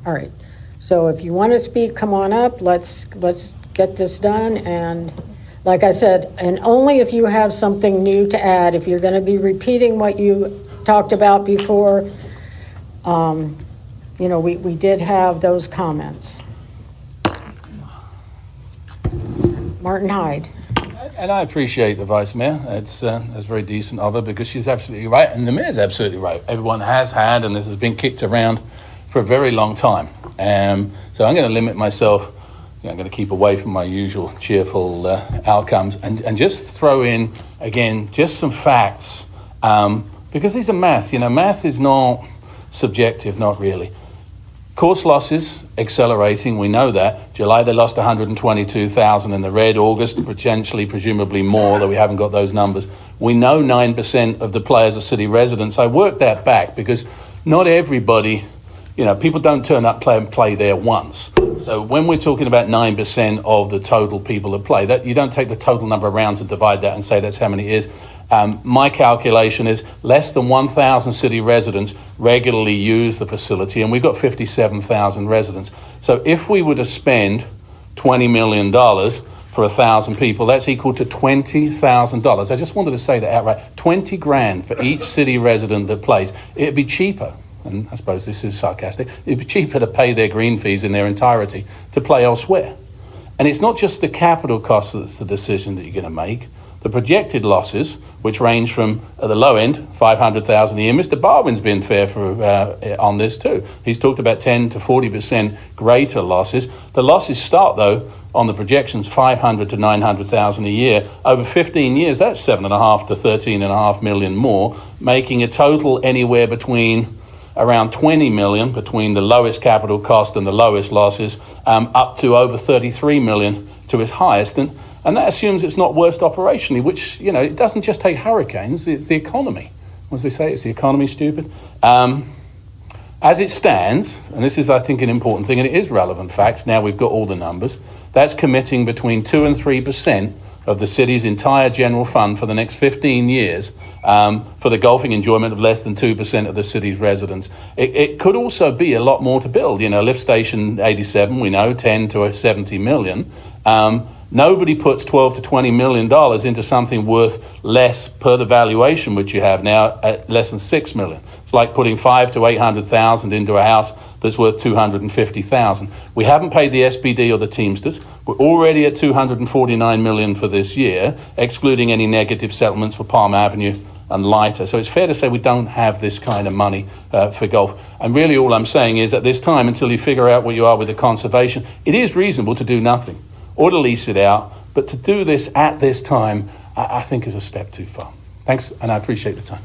All right. So if you want to speak, come on up. Let's get this done. And like I said, and only if you have something new to add. If you're going to be repeating what you talked about before, we did have those comments. Martin Hyde. And I appreciate the Vice Mayor. That's very decent of her, because she's absolutely right, and the Mayor's absolutely right. Everyone has had, and this has been kicked around for a very long time. So I'm going to limit myself. I'm going to keep away from my usual cheerful outcomes and just throw in, again, just some facts, because these are math. Math is not subjective, not really. Course losses accelerating, we know that. July they lost 122,000 in the red, August potentially, presumably more, though we haven't got those numbers. We know 9% of the players are city residents. I worked that back because not everybody, people don't turn up and play there once. So when we're talking about 9% of the total people that play, that you don't take the total number of rounds and divide that and say that's how many it is. My calculation is less than 1,000 city residents regularly use the facility, and we've got 57,000 residents. So if we were to spend $20 million for 1,000 people, that's equal to $20,000. I just wanted to say that outright. 20 grand for each city resident that plays. It'd be cheaper, and I suppose this is sarcastic, it'd be cheaper to pay their green fees in their entirety to play elsewhere. And it's not just the capital cost that's the decision that you're going to make. The projected losses, which range from, at the low end, 500,000 a year. Mr. Barwin's been fair on this too. He's talked about 10 to 40% greater losses. The losses start, though, on the projections, 500 to 900,000 a year. Over 15 years, that's 7.5 to 13.5 million more, making a total anywhere between around 20 million between the lowest capital cost and the lowest losses, up to over 33 million to its highest. And that assumes it's not worst operationally, which, it doesn't just take hurricanes, it's the economy. As they say, it's the economy, stupid. As it stands, and this is, I think, an important thing, and it is relevant facts, now we've got all the numbers, that's committing between 2 and 3% of the city's entire general fund for the next 15 years for the golfing enjoyment of less than 2% of the city's residents. It could also be a lot more to build. Lift Station 87, we know, 10 to 70 million. Nobody puts $12 to $20 million into something worth less per the valuation which you have now at less than $6 million. It's like putting 500 to 800,000 into a house that's worth 250,000. We haven't paid the SPD or the Teamsters. We're already at 249 million for this year, excluding any negative settlements for Palm Avenue and Leiter. So it's fair to say we don't have this kind of money for golf. And really all I'm saying is at this time, until you figure out where you are with the conservation, it is reasonable to do nothing or to lease it out, but to do this at this time, I think is a step too far. Thanks, and I appreciate the time.